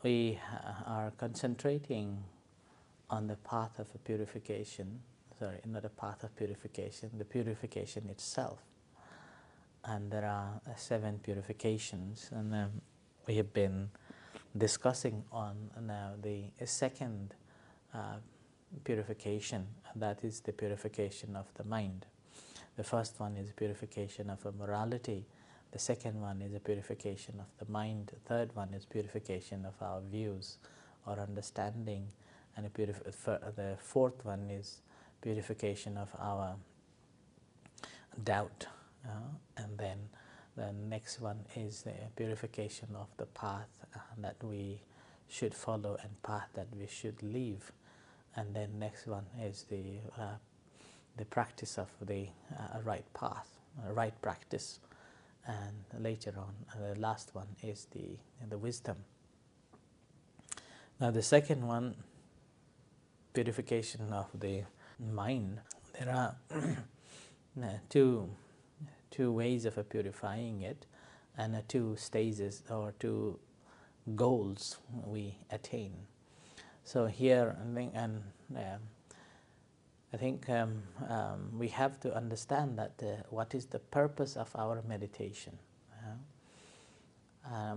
we are concentrating on the path of purification, sorry, not a path of purification, the purification itself. And there are 7 purifications, and we have been discussing on now the second purification, and that is the purification of the mind. The first one is purification of morality. The second one is a purification of the mind. The third one is purification of our views or understanding. And the fourth one is purification of our doubt. And then the next one is the purification of the path that we should follow and path that we should leave. And then next one is the practice of the right path, right practice. And later on, the last one is the wisdom. Now the second one, purification of the mind. There are two ways of purifying it, and 2 stages or 2 goals we attain. So here, I think we have to understand that what is the purpose of our meditation.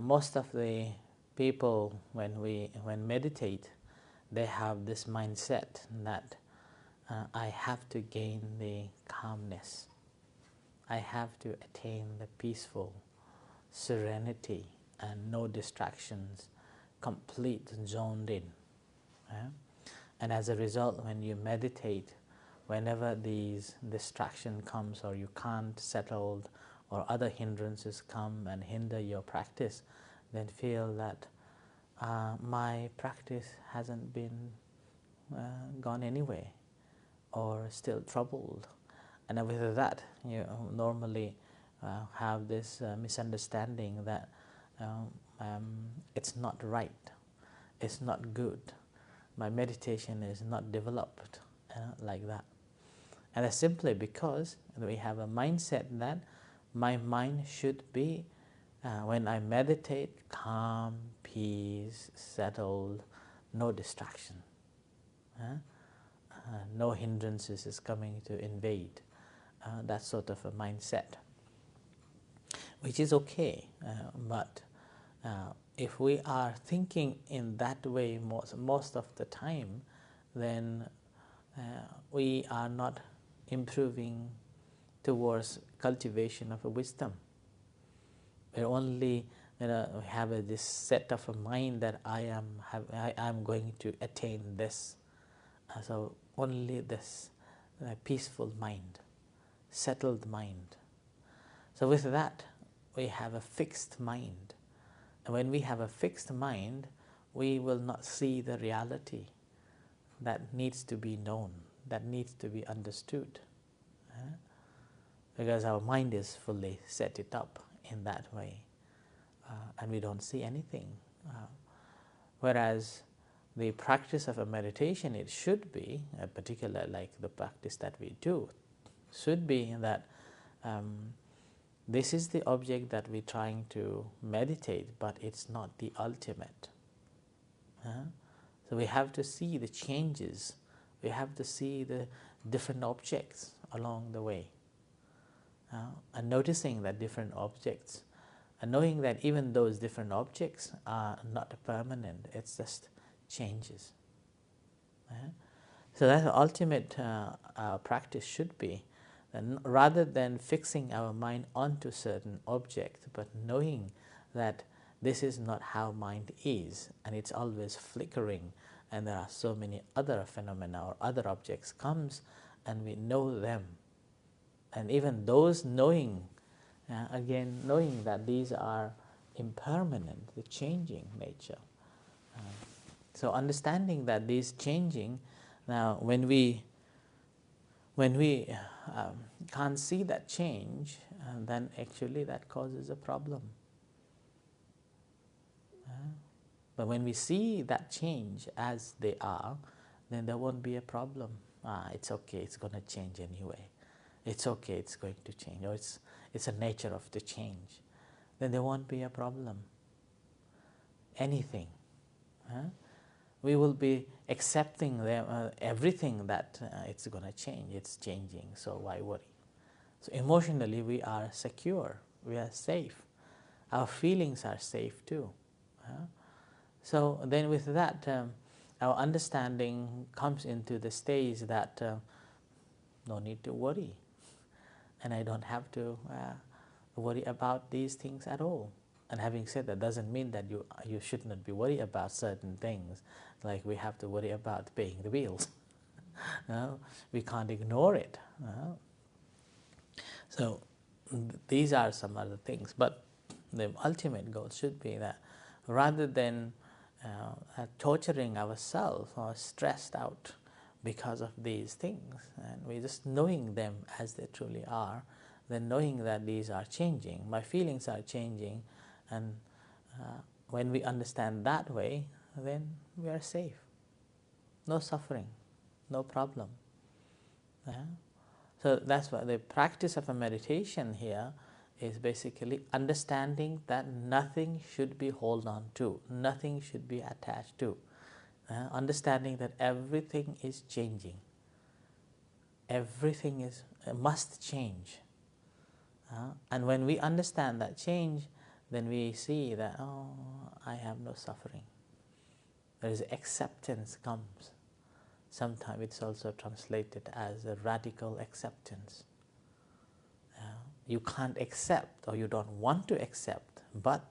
Most of the people, when meditate, they have this mindset that I have to gain the calmness. I have to attain the peaceful serenity and no distractions, complete zoned in. And as a result, when you meditate, whenever these distraction comes or you can't settle or other hindrances come and hinder your practice, then feel that my practice hasn't been gone anywhere or still troubled. And with that, you normally have this misunderstanding that it's not right, it's not good, my meditation is not developed like that. And that's simply because we have a mindset that my mind should be, when I meditate, calm, peace, settled, no distraction. No hindrances is coming to invade. That sort of a mindset, which is okay, but if we are thinking in that way most of the time, then we are not improving towards cultivation of a wisdom. We only have this set of a mind that I am going to attain this. So only this peaceful mind, settled mind. So with that, we have a fixed mind. And when we have a fixed mind, we will not see the reality that needs to be known, that needs to be understood. Because our mind is fully set it up in that way, and we don't see anything. Whereas the practice of a meditation, it should be, particularly like the practice that we do, should be that this is the object that we're trying to meditate, but it's not the ultimate. So we have to see the changes, we have to see the different objects along the way, and noticing that different objects, and knowing that even those different objects are not permanent, it's just changes. So that the ultimate practice should be, rather than fixing our mind onto certain object, but knowing that this is not how mind is, and it's always flickering, and there are so many other phenomena or other objects comes, and we know them. And even those knowing, again knowing that these are impermanent, the changing nature. So understanding that these changing, now when we can't see that change, then actually that causes a problem. But when we see that change as they are, then there won't be a problem. It's okay, it's going to change anyway. It's okay, it's going to change, or it's a nature of the change. Then there won't be a problem. Anything We will be accepting them, everything that it's going to change, it's changing, so why worry? So emotionally we are secure, we are safe, our feelings are safe too. So then with that, our understanding comes into the stage that no need to worry, and I don't have to worry about these things at all. And having said that, doesn't mean that you should not be worried about certain things, like we have to worry about paying the bills. We can't ignore it. So these are some other things, but the ultimate goal should be that rather than torturing ourselves or stressed out because of these things, and we're just knowing them as they truly are, then knowing that these are changing, my feelings are changing, and when we understand that way, then we are safe. No suffering, no problem. So that's why the practice of a meditation here is basically understanding that nothing should be held on to, nothing should be attached to. Understanding that everything is changing, everything is must change. And when we understand that change, then we see that, oh, I have no suffering. There is acceptance comes. Sometimes it's also translated as a radical acceptance. You can't accept, or you don't want to accept, but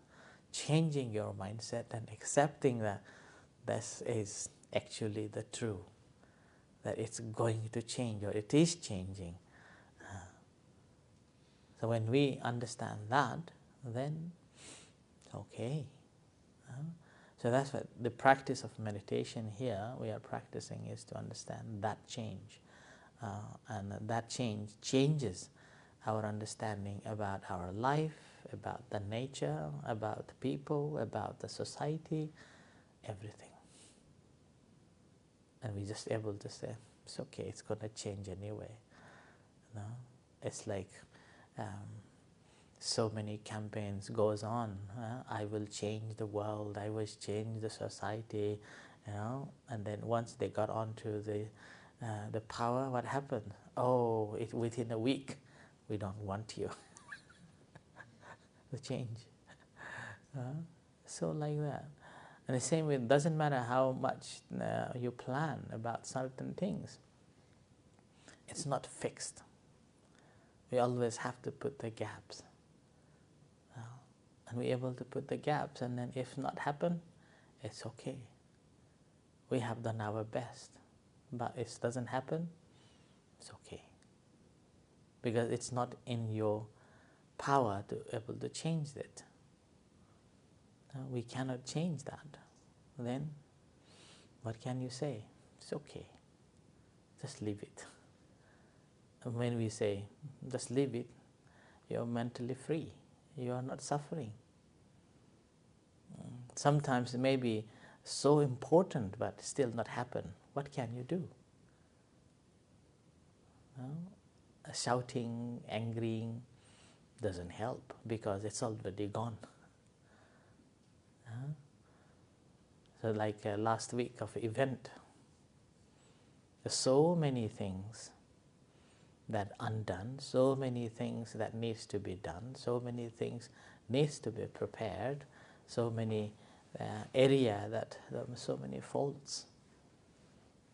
changing your mindset and accepting that this is actually the truth, that it's going to change, or it is changing. So when we understand that, then it's okay. So that's what the practice of meditation here we are practicing, is to understand that change. And that change changes our understanding about our life, about the nature, about the people, about the society, everything. And we're just able to say, it's okay, it's going to change anyway. It's like so many campaigns goes on. I will change the world, I will change the society, and then once they got onto the power, what happened? Oh, within a week, we don't want you to change. So like that. And the same way, it doesn't matter how much you plan about certain things, it's not fixed. We always have to put the gaps. And we're able to put the gaps, and then if not happen, it's okay. We have done our best. But if it doesn't happen, it's okay. Because it's not in your power to be able to change it. We cannot change that. Then, what can you say? It's okay. Just leave it. And when we say, just leave it, you're mentally free. You are not suffering. Sometimes it may be so important, but still not happen. What can you do? Shouting, angering doesn't help, because it's already gone. So like last week of event, there's so many things that undone, so many things that needs to be done, so many things needs to be prepared, so many area that there are so many faults,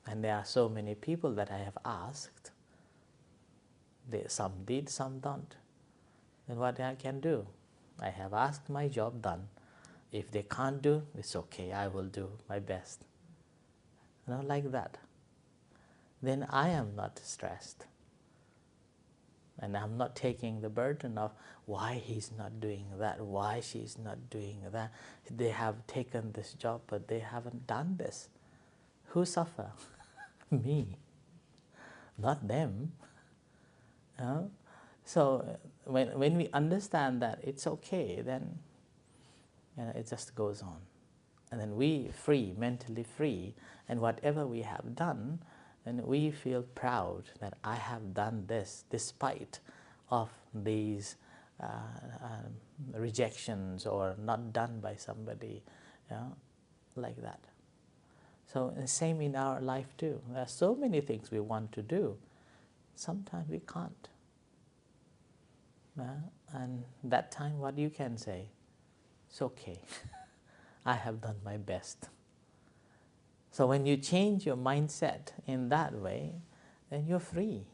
and there are so many people that I have asked. Some did, some don't. Then what I can do? I have asked my job done. If they can't do, it's okay, I will do my best. Like that. Then I am not stressed. And I'm not taking the burden of why he's not doing that, why she's not doing that. They have taken this job, but they haven't done this. Who suffer? Me, not them. So when we understand that it's okay, then it just goes on. And then we free, mentally free, and whatever we have done, and we feel proud that I have done this despite of these rejections or not done by somebody, like that. So the same in our life too. There are so many things we want to do. Sometimes we can't. And that time what you can say, it's okay. I have done my best. So when you change your mindset in that way, then you're free.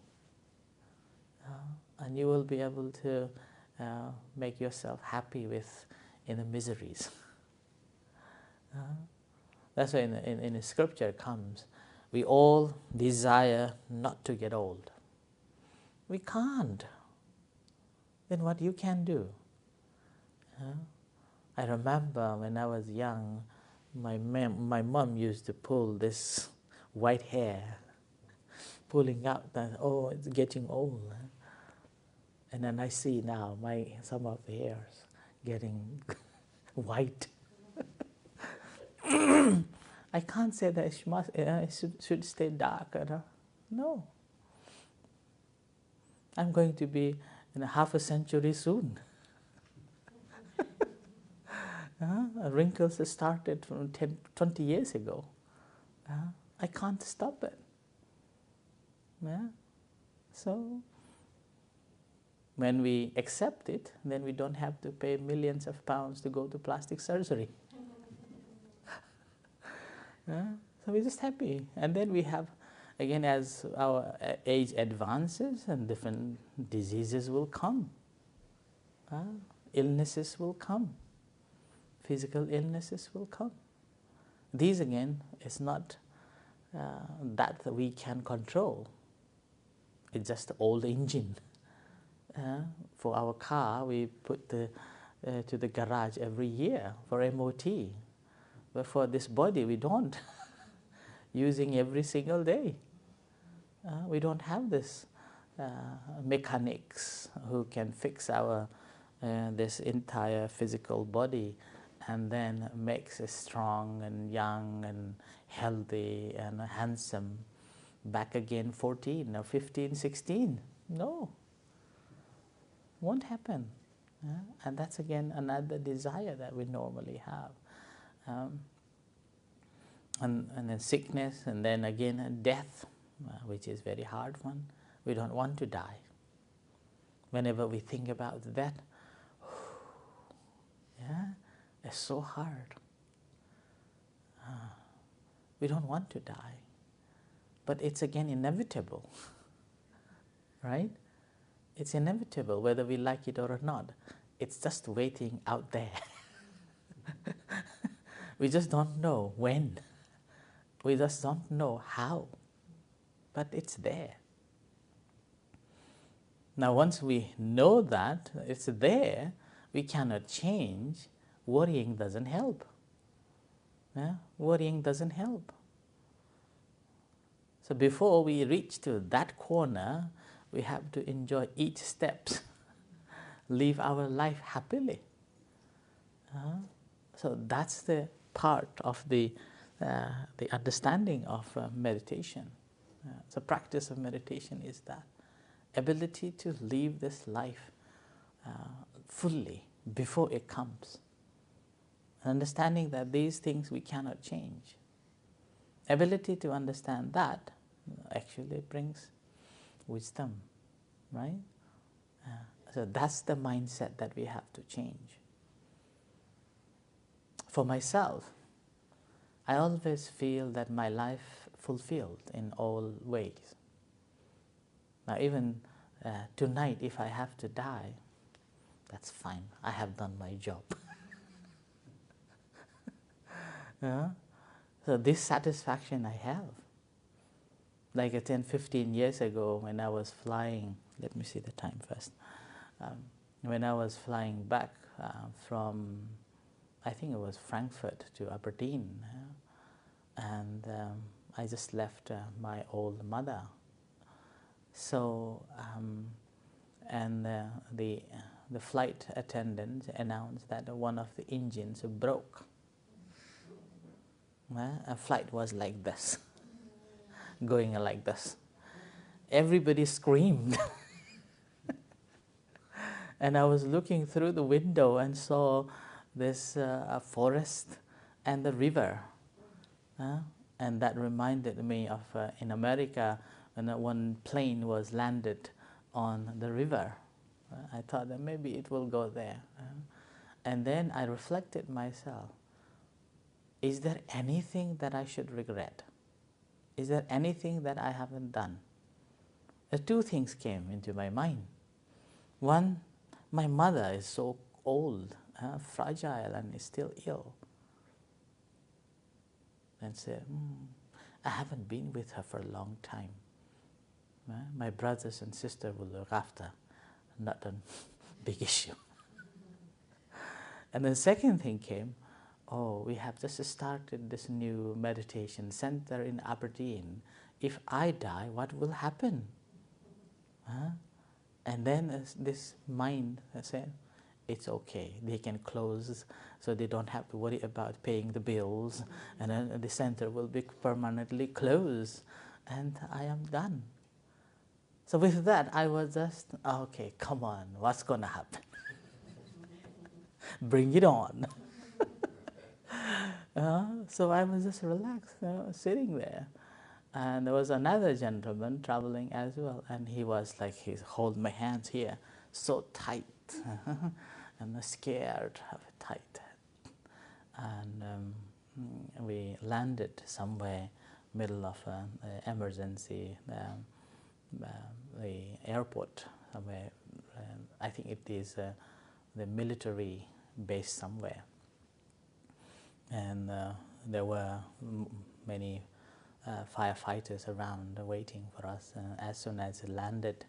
And you will be able to make yourself happy in the miseries. That's why in the scripture comes, we all desire not to get old. We can't. Then what you can do? I remember when I was young, my mom used to pull this white hair, pulling out that, oh, it's getting old. And then I see now some of the hairs getting white. I can't say that it should stay dark. No. I'm going to be in half a century soon. Wrinkles started from 20 years ago. I can't stop it. So when we accept it, then we don't have to pay millions of pounds to go to plastic surgery. So we're just happy. And then we have, again, as our age advances and different diseases will come. Illnesses will come. Physical illnesses will come. These, again, is not that we can control. It's just the old engine. For our car, we put to the garage every year for MOT. But for this body, we don't. Using every single day. We don't have this mechanics who can fix our this entire physical body and then makes us strong and young and healthy and handsome back again 14 or 15, 16. No. Won't happen. And that's again another desire that we normally have. And then sickness, and then again death, which is very hard one. We don't want to die. Whenever we think about that, it's so hard. We don't want to die. But it's again inevitable, right? It's inevitable whether we like it or not. It's just waiting out there. We just don't know when. We just don't know how. But it's there. Now once we know that it's there, we cannot change. Worrying doesn't help. Worrying doesn't help. So before we reach to that corner, we have to enjoy each step, live our life happily. So that's the part of the understanding of meditation. So practice of meditation is that ability to live this life fully before it comes. Understanding that these things we cannot change. Ability to understand that actually brings wisdom, right? So that's the mindset that we have to change. For myself, I always feel that my life fulfilled in all ways. Now even tonight, if I have to die, that's fine. I have done my job. So this satisfaction I have. Like 10, 15 years ago when I was flying, let me see the time first. When I was flying back from, I think it was Frankfurt to Aberdeen, and I just left my old mother. So, and the flight attendant announced that one of the engines broke. A flight was like this, going like this. Everybody screamed. And I was looking through the window and saw this forest and the river. And that reminded me of in America when one plane was landed on the river. I thought that maybe it will go there. And then I reflected myself, is there anything that I should regret? Is there anything that I haven't done? Two things came into my mind. One, my mother is so old, fragile, and is still ill. And said, I haven't been with her for a long time. My brothers and sisters will look after, not a big issue. And the second thing came, we have just started this new meditation center in Aberdeen. If I die, what will happen? And then this mind said, it's okay, they can close, so they don't have to worry about paying the bills, and then the center will be permanently closed, and I am done. So with that, I was just, okay, come on, what's going to happen? Bring it on. So I was just relaxed, sitting there. And there was another gentleman traveling as well, and he was like, he hold my hands here, so tight, and scared of it tight. And we landed somewhere, middle of an emergency, the airport somewhere. I think it is the military base somewhere. And there were many firefighters around waiting for us. As soon as it landed,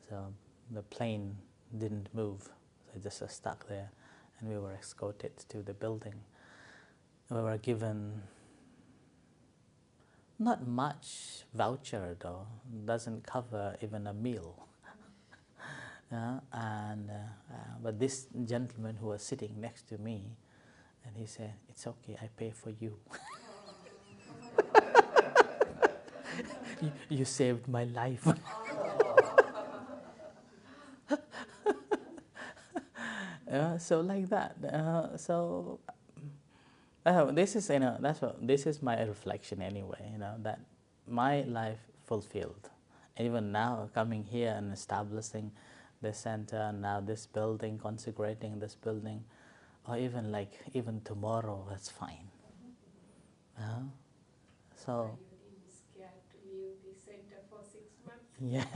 so the plane didn't move, so it just stuck there, and we were escorted to the building. We were given not much voucher though, doesn't cover even a meal. But this gentleman who was sitting next to me, and he said, it's okay, I pay for you. You saved my life. So like that. This is, this is my reflection anyway. That my life fulfilled. Even now, coming here and establishing the center, and now this building, consecrating this building, or even tomorrow, that's fine. So. Scared to leave the center for 6 months. Yeah.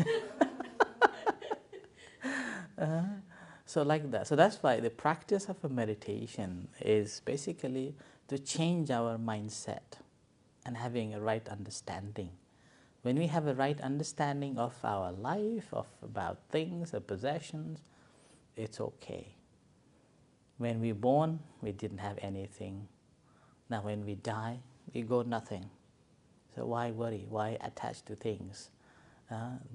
So like that. So that's why the practice of a meditation is basically to change our mindset and having a right understanding. When we have a right understanding of our life, about things, or possessions, it's okay. When we're born, we didn't have anything. Now when we die, we go nothing. So why worry? Why attach to things?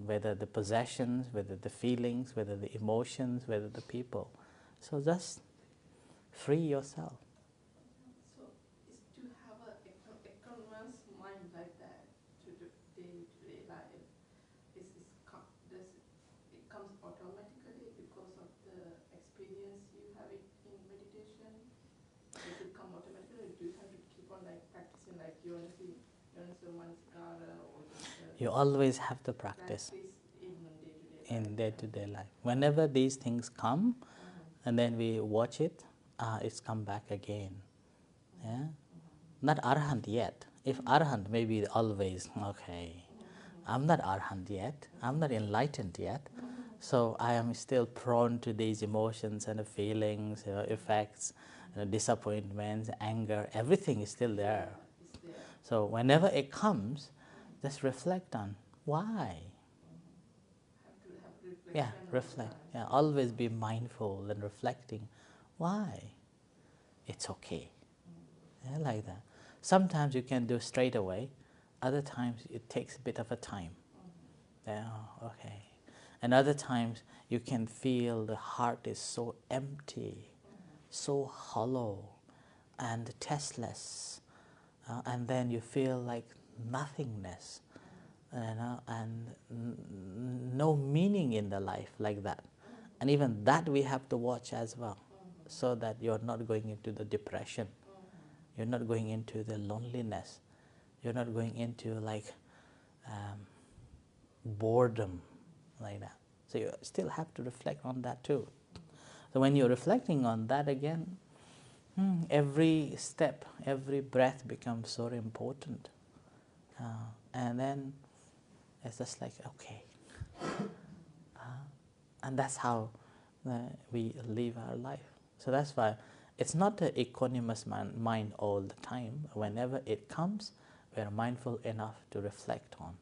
Whether the possessions, whether the feelings, whether the emotions, whether the people. So just free yourself. So is to have a economous mind like that to the day-to-day life, it comes automatically because of the experience you have it in meditation? Does it come automatically, or do you have to keep on practicing, like you want to see Manskara, or You always have to practice in day-to-day life. Whenever these things come, and then we watch it, it's come back again. Yeah? Not Arahant yet. If Arahant, maybe always, okay, I'm not Arahant yet, I'm not enlightened yet, so I am still prone to these emotions and the feelings, effects, disappointments, anger, everything is still there. So whenever it comes, just reflect on why. Yeah, reflect. Yeah, always be mindful and reflecting. Why? It's okay. Yeah, like that. Sometimes you can do straight away. Other times it takes a bit of a time. Yeah, okay. And other times you can feel the heart is so empty, so hollow and tasteless. And then you feel like nothingness, and no meaning in the life, like that. And even that we have to watch as well, so that you're not going into the depression, you're not going into the loneliness. You're not going into like boredom like that. So you still have to reflect on that too. So when you're reflecting on that again, every step, every breath becomes so important. And then it's just like, okay. And that's how we live our life. So that's why it's not an equanimous mind all the time. Whenever it comes, we are mindful enough to reflect on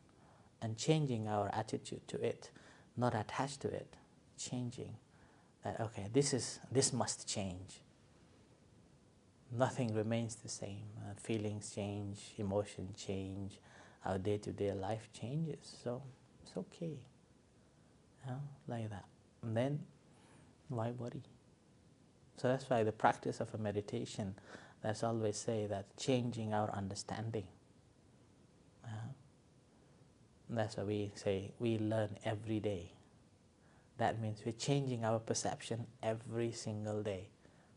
and changing our attitude to it, not attached to it, changing that, okay, this must change. Nothing remains the same. Feelings change, emotions change, our day-to-day life changes. So it's okay, like that. And then why worry? So that's why the practice of a meditation, let's always say that changing our understanding. That's why we say we learn every day. That means we're changing our perception every single day.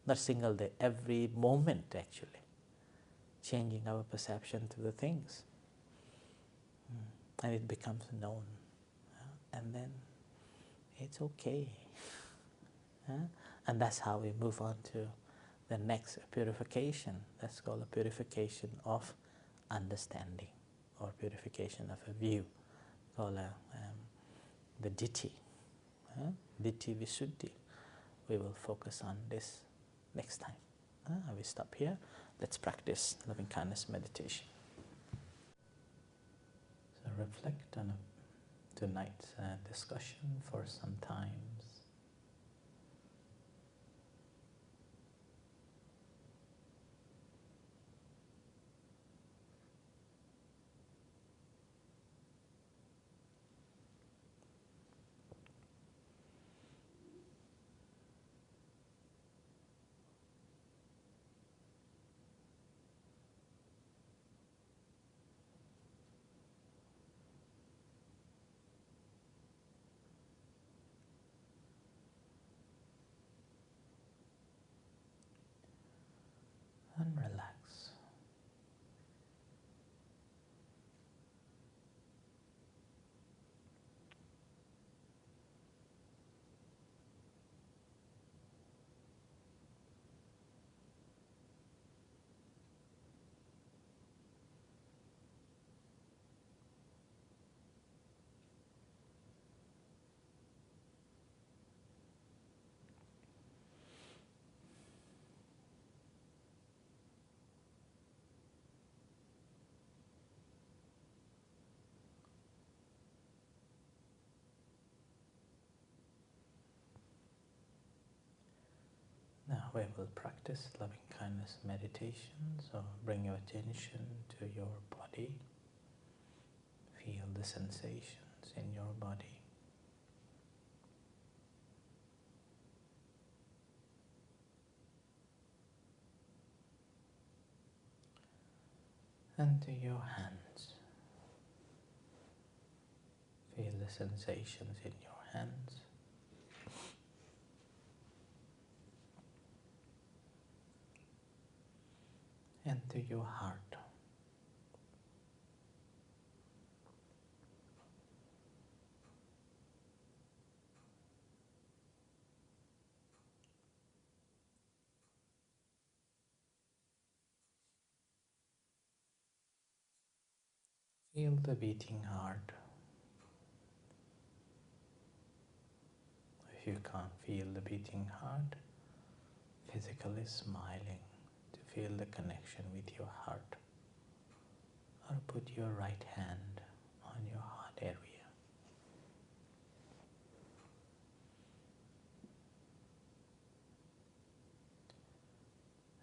Not single day, every moment actually. Changing our perception to the things. And it becomes known. And then it's okay. And that's how we move on to the next purification. That's called a purification of understanding, or purification of a view, called the ditthi, ditthi visuddhi. We will focus on this next time. We stop here. Let's practice loving kindness meditation. So reflect on tonight's discussion for some time. And relax. Now we will practice loving kindness meditation. So bring your attention to your body. Feel the sensations in your body. And to your hands. Feel the sensations in your hands. And to your heart. Feel the beating heart. If you can't feel the beating heart, physically smiling to feel the connection with your heart. Or put your right hand on your heart area.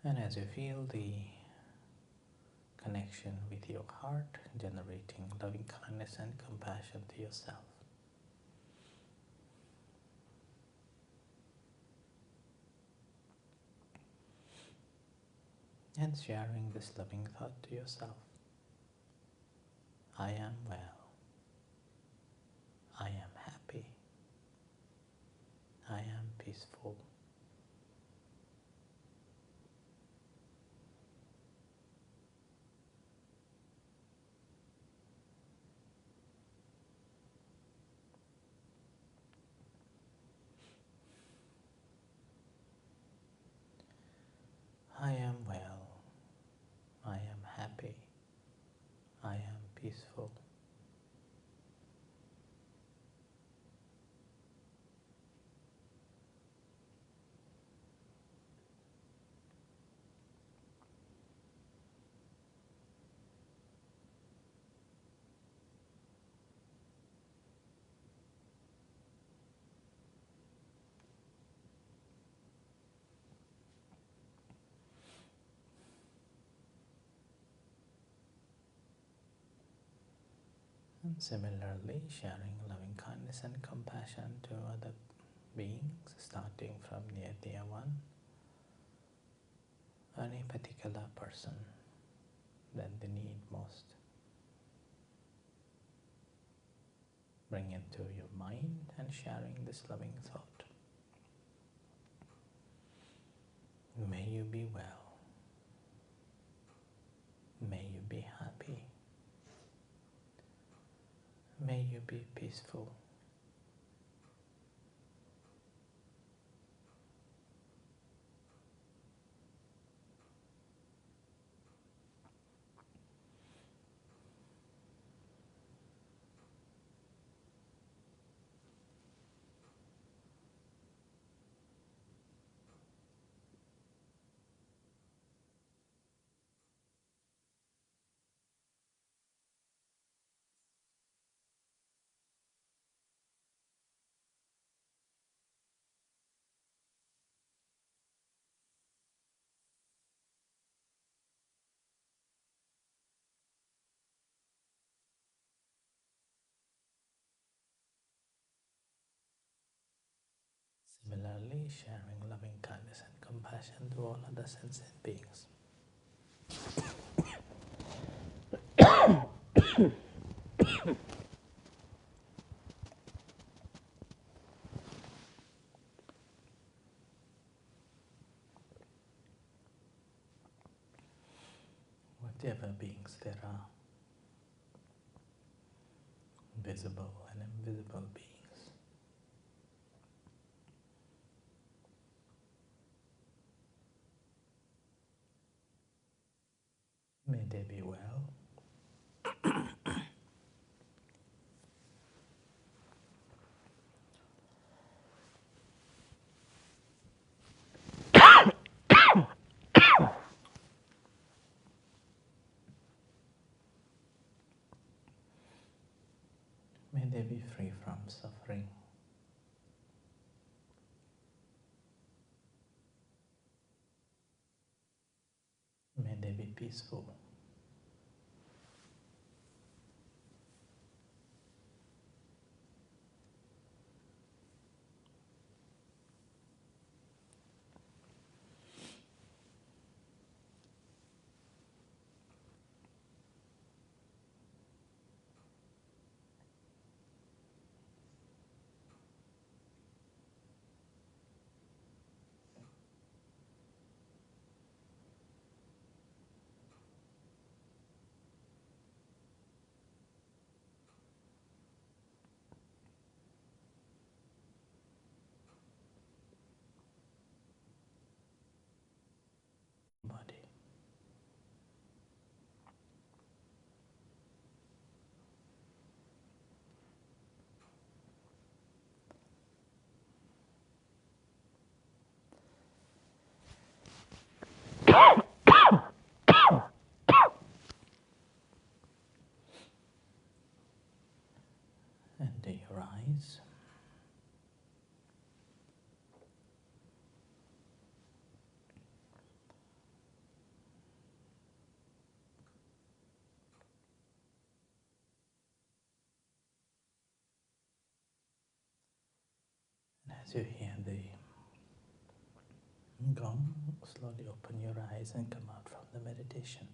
And as you feel the connection with your heart, generating loving kindness and compassion to yourself, and sharing this loving thought to yourself. I am well. I am happy. I am peaceful. peaceful. And similarly, sharing loving kindness and compassion to other beings, starting from near dear one, any particular person that they need most. Bring into your mind and sharing this loving thought. May you be well. May you be happy. May you be peaceful. Similarly, sharing loving kindness and compassion to all other sentient beings. Whatever beings there are, visible and invisible beings. May they be well. May they be free from suffering. May they be peaceful. Body. And do your eyes. And as you hear the gong, slowly open your eyes and come out from the meditation.